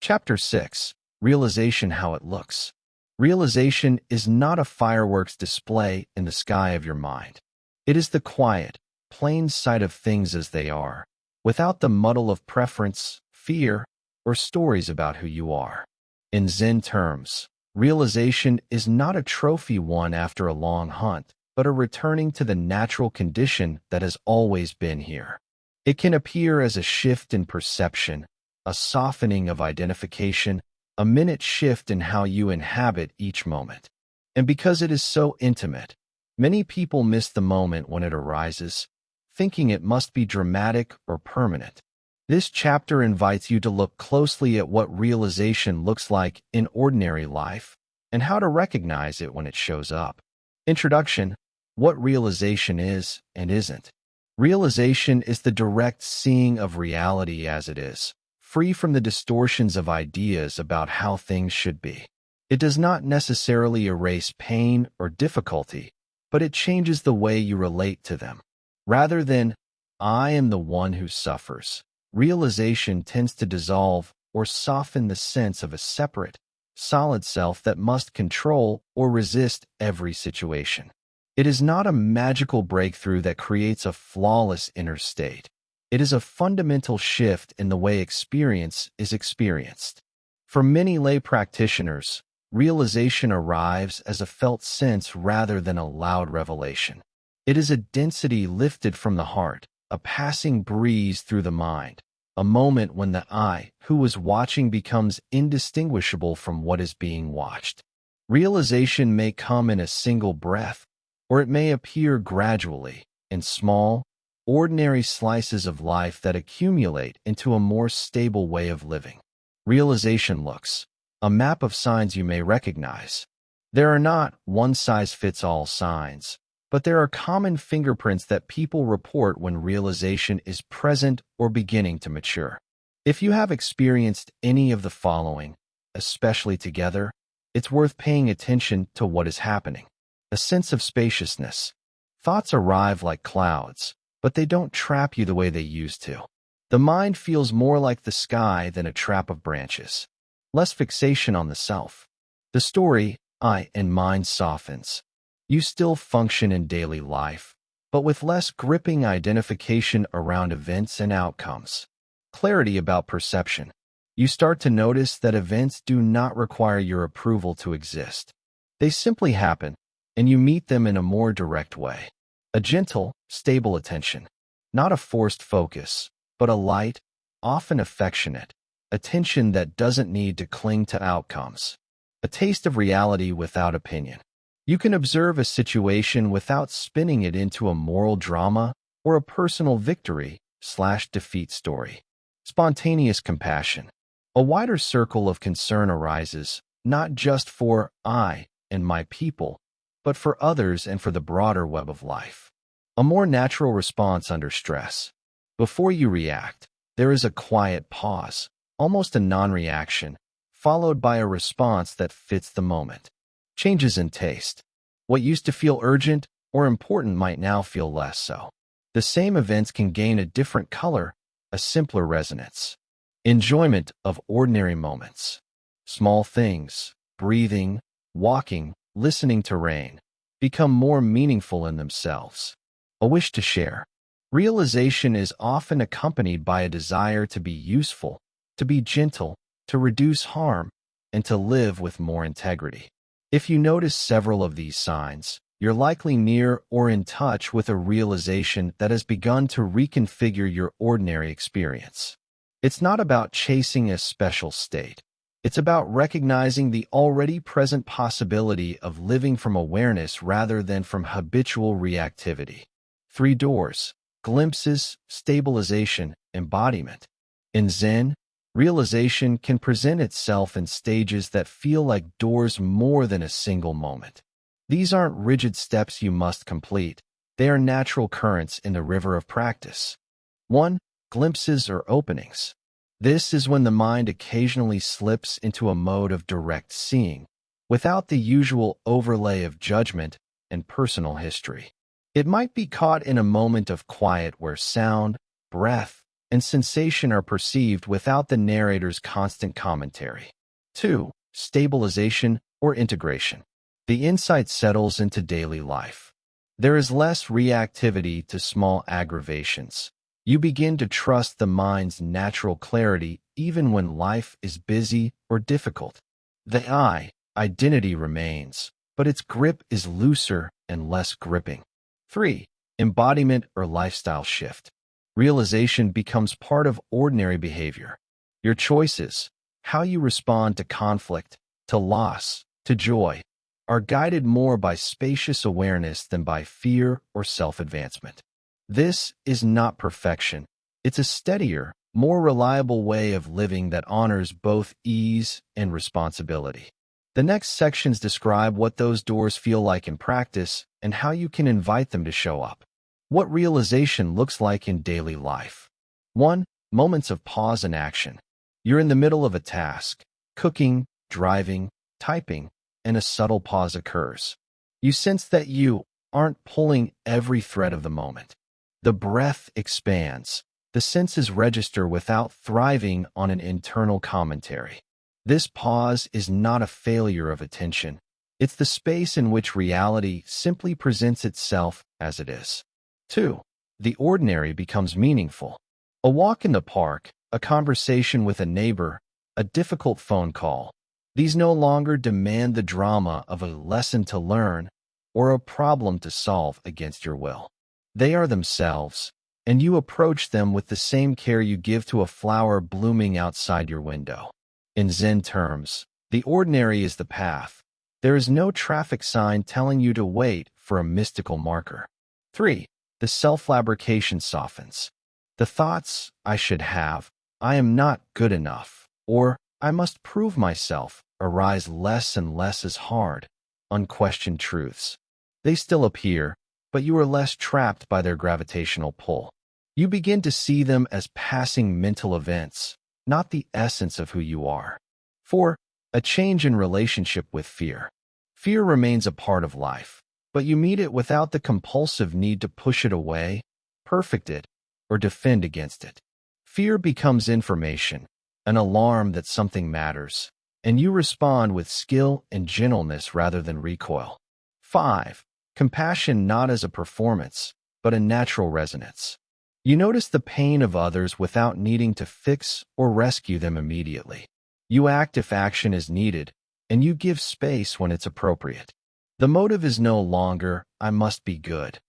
Chapter 6. Realization: How it looks. Realization is not a fireworks display in the sky of your mind. It is the quiet, plain sight of things as they are, without the muddle of preference, fear, or stories about who you are. In Zen terms, realization is not a trophy won after a long hunt, but a returning to the natural condition that has always been here. It can appear as a shift in perception, a softening of identification, a minute shift in how you inhabit each moment. And because it is so intimate, many people miss the moment when it arises, thinking it must be dramatic or permanent. This chapter invites you to look closely at what realization looks like in ordinary life and how to recognize it when it shows up. Introduction: What realization is and isn't. Realization is the direct seeing of reality as it is, free from the distortions of ideas about how things should be. It does not necessarily erase pain or difficulty, but it changes the way you relate to them. Rather than, "I am the one who suffers," realization tends to dissolve or soften the sense of a separate, solid self that must control or resist every situation. It is not a magical breakthrough that creates a flawless inner state. It is a fundamental shift in the way experience is experienced. For many lay practitioners, realization arrives as a felt sense rather than a loud revelation. It is a density lifted from the heart, a passing breeze through the mind, a moment when the I who was watching becomes indistinguishable from what is being watched. Realization may come in a single breath, or it may appear gradually, in small, ordinary slices of life that accumulate into a more stable way of living. Realization looks: a map of signs you may recognize. There are not one-size-fits-all signs, but there are common fingerprints that people report when realization is present or beginning to mature. If you have experienced any of the following, especially together, it's worth paying attention to what is happening. A sense of spaciousness. Thoughts arrive like clouds, but they don't trap you the way they used to. The mind feels more like the sky than a trap of branches. Less fixation on the self. The story, I and mind softens. You still function in daily life, but with less gripping identification around events and outcomes. Clarity about perception. You start to notice that events do not require your approval to exist. They simply happen, and you meet them in a more direct way. A gentle, stable attention. Not a forced focus, but a light, often affectionate, attention that doesn't need to cling to outcomes. A taste of reality without opinion. You can observe a situation without spinning it into a moral drama or a personal victory/defeat story. Spontaneous compassion. A wider circle of concern arises, not just for I and my people, but for others and for the broader web of life. A more natural response under stress. Before you react, there is a quiet pause, almost a non-reaction, followed by a response that fits the moment. Changes in taste. What used to feel urgent or important might now feel less so. The same events can gain a different color, a simpler resonance. Enjoyment of ordinary moments. Small things, breathing, walking, listening to rain, become more meaningful in themselves. A wish to share. Realization is often accompanied by a desire to be useful, to be gentle, to reduce harm, and to live with more integrity. If you notice several of these signs, you're likely near or in touch with a realization that has begun to reconfigure your ordinary experience. It's not about chasing a special state. It's about recognizing the already present possibility of living from awareness rather than from habitual reactivity. 3 doors: glimpses, stabilization, embodiment. In Zen, realization can present itself in stages that feel like doors more than a single moment. These aren't rigid steps you must complete. They are natural currents in the river of practice. 1. Glimpses or openings. This is when the mind occasionally slips into a mode of direct seeing, without the usual overlay of judgment and personal history. It might be caught in a moment of quiet where sound, breath, and sensation are perceived without the narrator's constant commentary. 2. Stabilization or integration. The insight settles into daily life. There is less reactivity to small aggravations. You begin to trust the mind's natural clarity even when life is busy or difficult. The identity remains, but its grip is looser and less gripping. 3. Embodiment or lifestyle shift. Realization becomes part of ordinary behavior. Your choices, how you respond to conflict, to loss, to joy, are guided more by spacious awareness than by fear or self-advancement. This is not perfection. It's a steadier, more reliable way of living that honors both ease and responsibility. The next sections describe what those doors feel like in practice and how you can invite them to show up. What realization looks like in daily life. 1. Moments of pause and action. You're in the middle of a task, cooking, driving, typing, and a subtle pause occurs. You sense that you aren't pulling every thread of the moment. The breath expands. The senses register without thriving on an internal commentary. This pause is not a failure of attention. It's the space in which reality simply presents itself as it is. 2. The ordinary becomes meaningful. A walk in the park, a conversation with a neighbor, a difficult phone call. These no longer demand the drama of a lesson to learn or a problem to solve against your will. They are themselves, and you approach them with the same care you give to a flower blooming outside your window. In Zen terms, the ordinary is the path. There is no traffic sign telling you to wait for a mystical marker. 3. The self-fabrication softens. The thoughts, I should have, I am not good enough, or I must prove myself, arise less and less as hard, unquestioned truths. They still appear, but you are less trapped by their gravitational pull. You begin to see them as passing mental events, not the essence of who you are. 4. A change in relationship with fear. Fear remains a part of life, but you meet it without the compulsive need to push it away, perfect it, or defend against it. Fear becomes information, an alarm that something matters, and you respond with skill and gentleness rather than recoil. 5. Compassion not as a performance, but a natural resonance. You notice the pain of others without needing to fix or rescue them immediately. You act if action is needed, and you give space when it's appropriate. The motive is no longer, I must be good,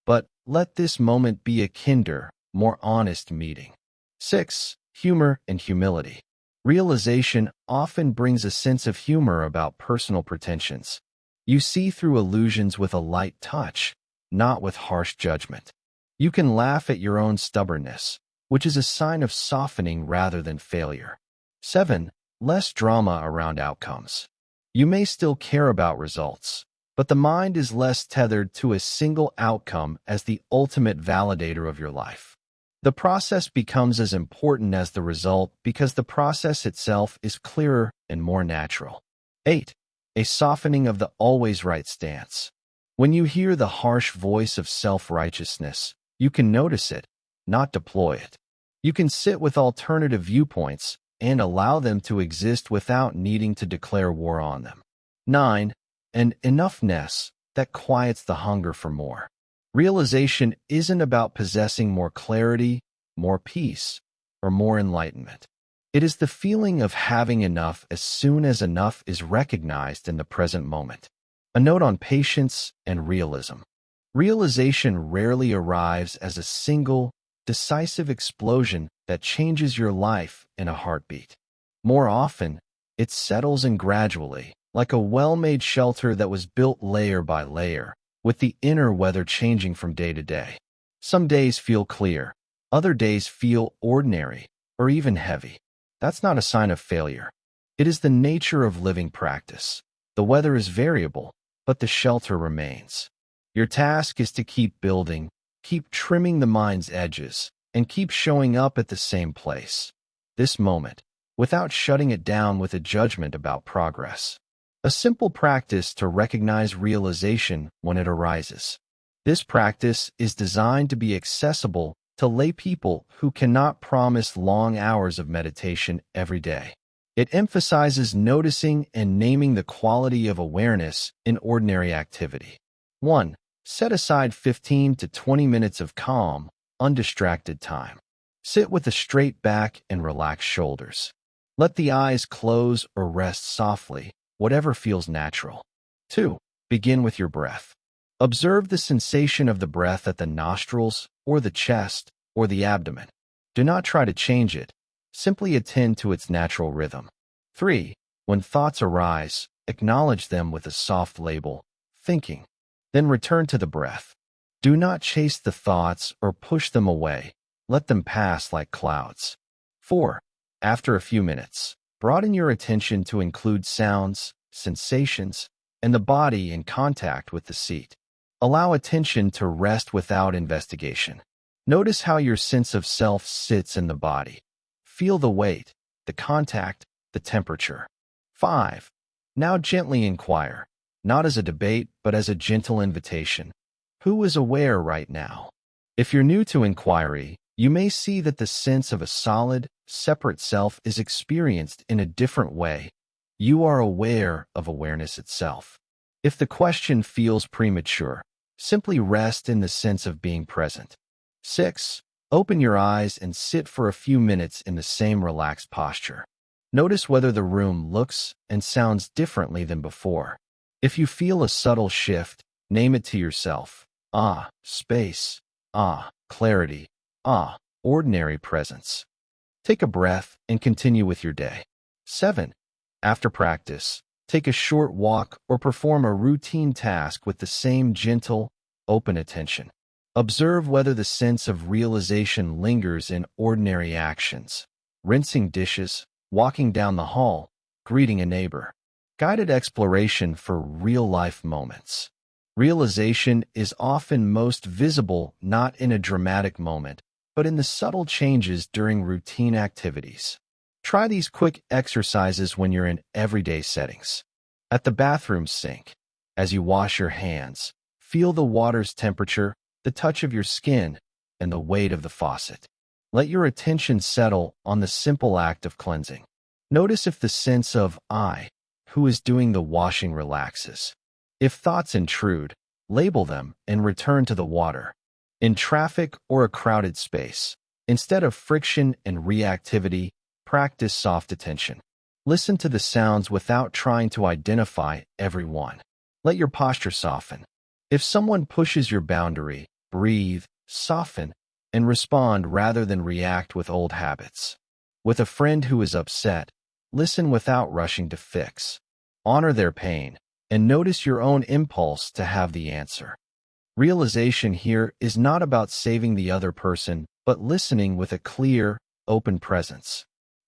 but let this moment be a kinder, more honest meeting. 6. Humor and humility. Realization often brings a sense of humor about personal pretensions. You see through illusions with a light touch, not with harsh judgment. You can laugh at your own stubbornness, which is a sign of softening rather than failure. 7. Less drama around outcomes. You may still care about results, but the mind is less tethered to a single outcome as the ultimate validator of your life. The process becomes as important as the result because the process itself is clearer and more natural. 8. A softening of the always right stance. When you hear the harsh voice of self-righteousness, you can notice it, not deploy it. You can sit with alternative viewpoints and allow them to exist without needing to declare war on them. 9. An enoughness that quiets the hunger for more. Realization isn't about possessing more clarity, more peace, or more enlightenment. It is the feeling of having enough as soon as enough is recognized in the present moment. A note on patience and realism. Realization rarely arrives as a single, decisive explosion that changes your life in a heartbeat. More often, it settles in gradually, like a well-made shelter that was built layer by layer, with the inner weather changing from day to day. Some days feel clear, other days feel ordinary, or even heavy. That's not a sign of failure. It is the nature of living practice. The weather is variable, but the shelter remains. Your task is to keep building, keep trimming the mind's edges, and keep showing up at the same place. This moment, without shutting it down with a judgment about progress. A simple practice to recognize realization when it arises. This practice is designed to be accessible to lay people who cannot promise long hours of meditation every day. It emphasizes noticing and naming the quality of awareness in ordinary activity. 1. Set aside 15 to 20 minutes of calm, undistracted time. Sit with a straight back and relaxed shoulders. Let the eyes close or rest softly, whatever feels natural. 2. Begin with your breath. Observe the sensation of the breath at the nostrils, or the chest, or the abdomen. Do not try to change it. Simply attend to its natural rhythm. 3. When thoughts arise, acknowledge them with a soft label, thinking. Then return to the breath. Do not chase the thoughts or push them away. Let them pass like clouds. 4. After a few minutes, broaden your attention to include sounds, sensations, and the body in contact with the seat. Allow attention to rest without investigation. Notice how your sense of self sits in the body. Feel the weight, the contact, the temperature. 5. Now gently inquire, not as a debate, but as a gentle invitation. Who is aware right now? If you're new to inquiry, you may see that the sense of a solid, separate self is experienced in a different way. You are aware of awareness itself. If the question feels premature, simply rest in the sense of being present. 6. Open your eyes and sit for a few minutes in the same relaxed posture. Notice whether the room looks and sounds differently than before. If you feel a subtle shift, name it to yourself. Space. Clarity. Ordinary presence. Take a breath and continue with your day. 7. After practice, take a short walk or perform a routine task with the same gentle, open attention. Observe whether the sense of realization lingers in ordinary actions. Rinsing dishes, walking down the hall, greeting a neighbor. Guided exploration for real-life moments. Realization is often most visible not in a dramatic moment, but in the subtle changes during routine activities. Try these quick exercises when you're in everyday settings. At the bathroom sink, as you wash your hands, feel the water's temperature, the touch of your skin, and the weight of the faucet. Let your attention settle on the simple act of cleansing. Notice if the sense of I, who is doing the washing, relaxes. If thoughts intrude, label them and return to the water. In traffic or a crowded space, instead of friction and reactivity, practice soft attention. Listen to the sounds without trying to identify every one. Let your posture soften. If someone pushes your boundary, breathe, soften, and respond rather than react with old habits. With a friend who is upset, listen without rushing to fix. Honor their pain, and notice your own impulse to have the answer. Realization here is not about saving the other person, but listening with a clear, open presence.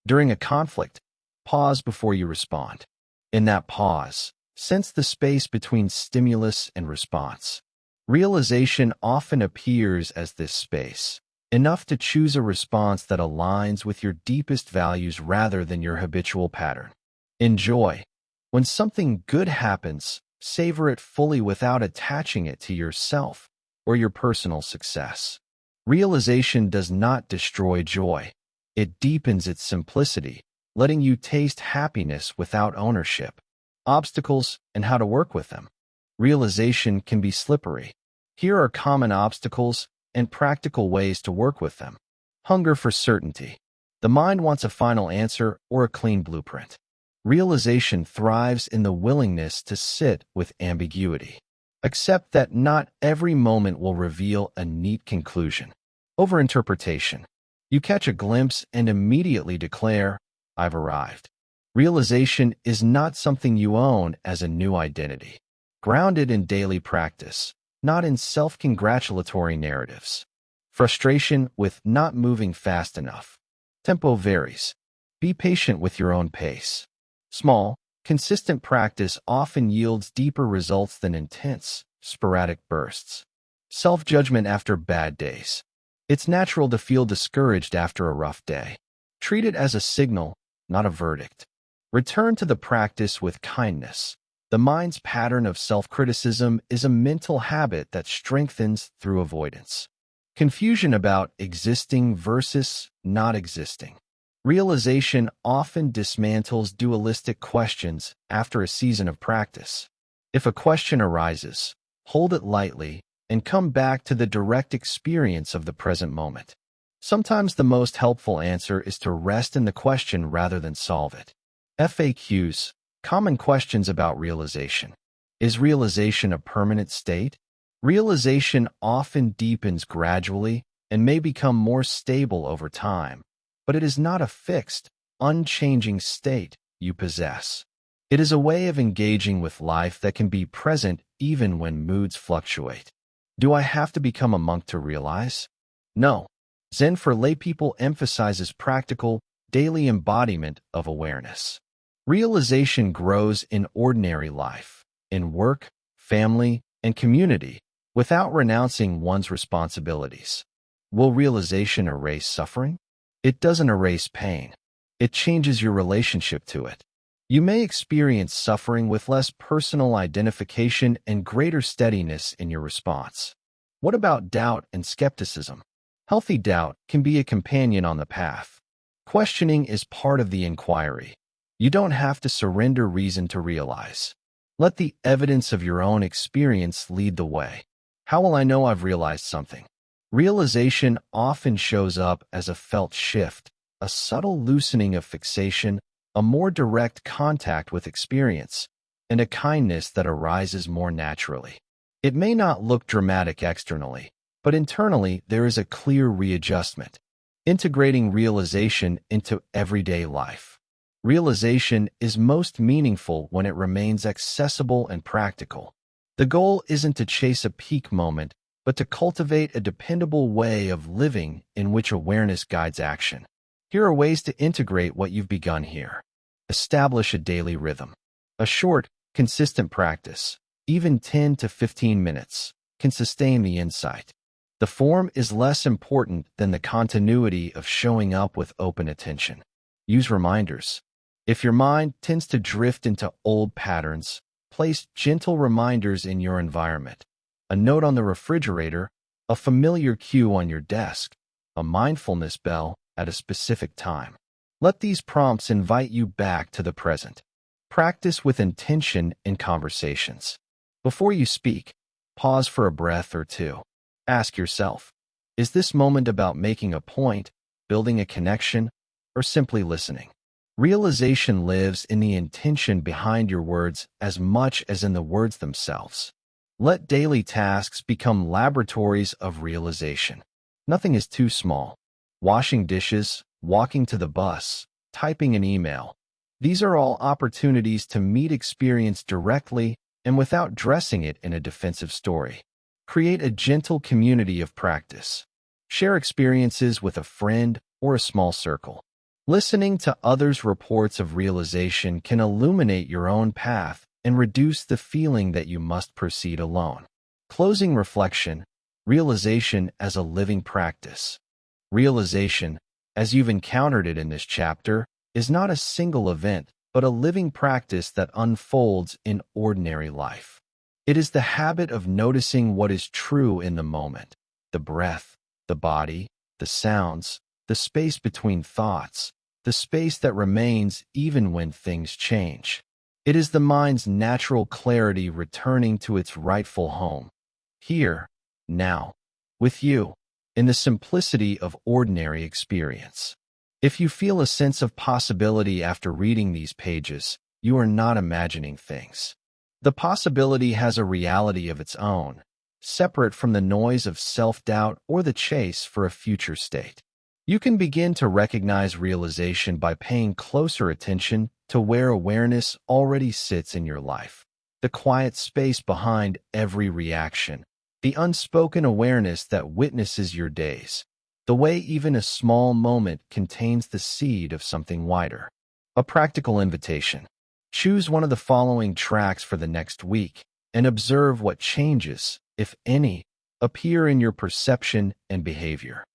During a conflict, pause before you respond. In that pause, sense the space between stimulus and response. Realization often appears as this space, enough to choose a response that aligns with your deepest values rather than your habitual pattern. Enjoy. When something good happens, savor it fully without attaching it to yourself or your personal success. Realization does not destroy joy. It deepens its simplicity, letting you taste happiness without ownership. Obstacles and how to work with them. Realization can be slippery. Here are common obstacles and practical ways to work with them. Hunger for certainty. The mind wants a final answer or a clean blueprint. Realization thrives in the willingness to sit with ambiguity. Accept that not every moment will reveal a neat conclusion. Overinterpretation. You catch a glimpse and immediately declare, I've arrived. Realization is not something you own as a new identity. Grounded in daily practice, not in self-congratulatory narratives. Frustration with not moving fast enough. Tempo varies. Be patient with your own pace. Small, consistent practice often yields deeper results than intense, sporadic bursts. Self-judgment after bad days. It's natural to feel discouraged after a rough day. Treat it as a signal, not a verdict. Return to the practice with kindness. The mind's pattern of self-criticism is a mental habit that strengthens through avoidance. Confusion about existing versus not existing. Realization often dismantles dualistic questions after a season of practice. If a question arises, hold it lightly and come back to the direct experience of the present moment. Sometimes the most helpful answer is to rest in the question rather than solve it. FAQs, common questions about realization. Is realization a permanent state? Realization often deepens gradually and may become more stable over time, but it is not a fixed, unchanging state you possess. It is a way of engaging with life that can be present even when moods fluctuate. Do I have to become a monk to realize? No. Zen for laypeople emphasizes practical, daily embodiment of awareness. Realization grows in ordinary life, in work, family, and community, without renouncing one's responsibilities. Will realization erase suffering? It doesn't erase pain. It changes your relationship to it. You may experience suffering with less personal identification and greater steadiness in your response. What about doubt and skepticism? Healthy doubt can be a companion on the path. Questioning is part of the inquiry. You don't have to surrender reason to realize. Let the evidence of your own experience lead the way. How will I know I've realized something? Realization often shows up as a felt shift, a subtle loosening of fixation, a more direct contact with experience, and a kindness that arises more naturally. It may not look dramatic externally, but internally there is a clear readjustment, integrating realization into everyday life. Realization is most meaningful when it remains accessible and practical. The goal isn't to chase a peak moment, but to cultivate a dependable way of living in which awareness guides action. Here are ways to integrate what you've begun here. Establish a daily rhythm. A short, consistent practice, even 10 to 15 minutes, can sustain the insight. The form is less important than the continuity of showing up with open attention. Use reminders. If your mind tends to drift into old patterns, place gentle reminders in your environment. A note on the refrigerator, a familiar cue on your desk, a mindfulness bell at a specific time. Let these prompts invite you back to the present. Practice with intention in conversations. Before you speak, pause for a breath or two. Ask yourself, is this moment about making a point, building a connection, or simply listening? Realization lives in the intention behind your words as much as in the words themselves. Let daily tasks become laboratories of realization. Nothing is too small. Washing dishes, walking to the bus, typing an email. These are all opportunities to meet experience directly and without dressing it in a defensive story. Create a gentle community of practice. Share experiences with a friend or a small circle. Listening to others' reports of realization can illuminate your own path and reduce the feeling that you must proceed alone. Closing reflection, realization as a living practice. Realization, as you've encountered it in this chapter, is not a single event, but a living practice that unfolds in ordinary life. It is the habit of noticing what is true in the moment, the breath, the body, the sounds, the space between thoughts, the space that remains even when things change. It is the mind's natural clarity returning to its rightful home, here, now, with you, in the simplicity of ordinary experience. If you feel a sense of possibility after reading these pages, you are not imagining things. The possibility has a reality of its own, separate from the noise of self-doubt or the chase for a future state. You can begin to recognize realization by paying closer attention to where awareness already sits in your life. The quiet space behind every reaction, the unspoken awareness that witnesses your days, the way even a small moment contains the seed of something wider. A practical invitation. Choose one of the following tracks for the next week and observe what changes, if any, appear in your perception and behavior.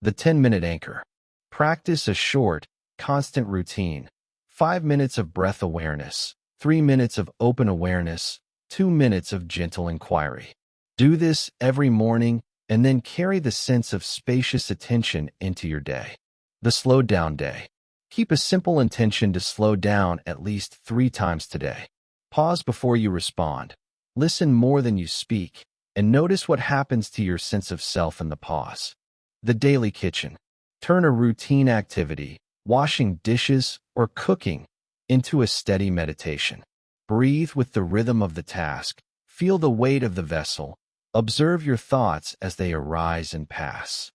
The 10-minute anchor. Practice a short, constant routine. 5 minutes of breath awareness, 3 minutes of open awareness, 2 minutes of gentle inquiry. Do this every morning and then carry the sense of spacious attention into your day. The slow down day. Keep a simple intention to slow down at least 3 times today. Pause before you respond. Listen more than you speak, and notice what happens to your sense of self in the pause. The daily kitchen. Turn a routine activity, washing dishes or cooking, into a steady meditation. Breathe with the rhythm of the task. Feel the weight of the vessel. Observe your thoughts as they arise and pass.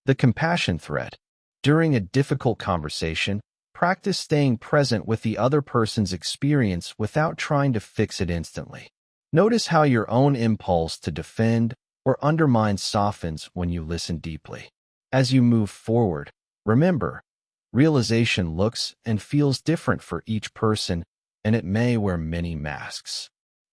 The compassion thread. During a difficult conversation, practice staying present with the other person's experience without trying to fix it instantly. Notice how your own impulse to defend or undermine softens when you listen deeply. As you move forward, remember, realization looks and feels different for each person, and it may wear many masks.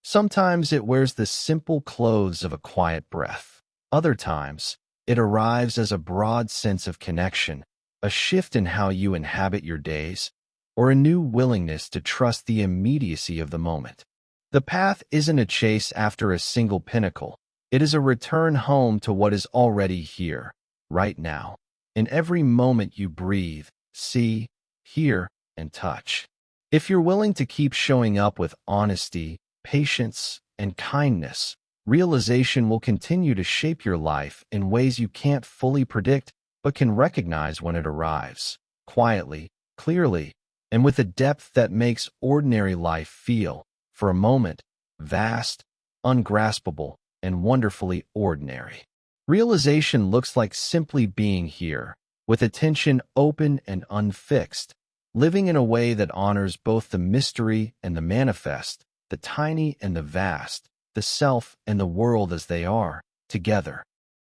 Sometimes it wears the simple clothes of a quiet breath. Other times, it arrives as a broad sense of connection, a shift in how you inhabit your days, or a new willingness to trust the immediacy of the moment. The path isn't a chase after a single pinnacle. It is a return home to what is already here, right now, in every moment you breathe, see, hear, and touch. If you're willing to keep showing up with honesty, patience, and kindness, realization will continue to shape your life in ways you can't fully predict but can recognize when it arrives, quietly, clearly, and with a depth that makes ordinary life feel, for a moment, vast, ungraspable, and wonderfully ordinary. Realization looks like simply being here, with attention open and unfixed, living in a way that honors both the mystery and the manifest, the tiny and the vast, the self and the world as they are, together.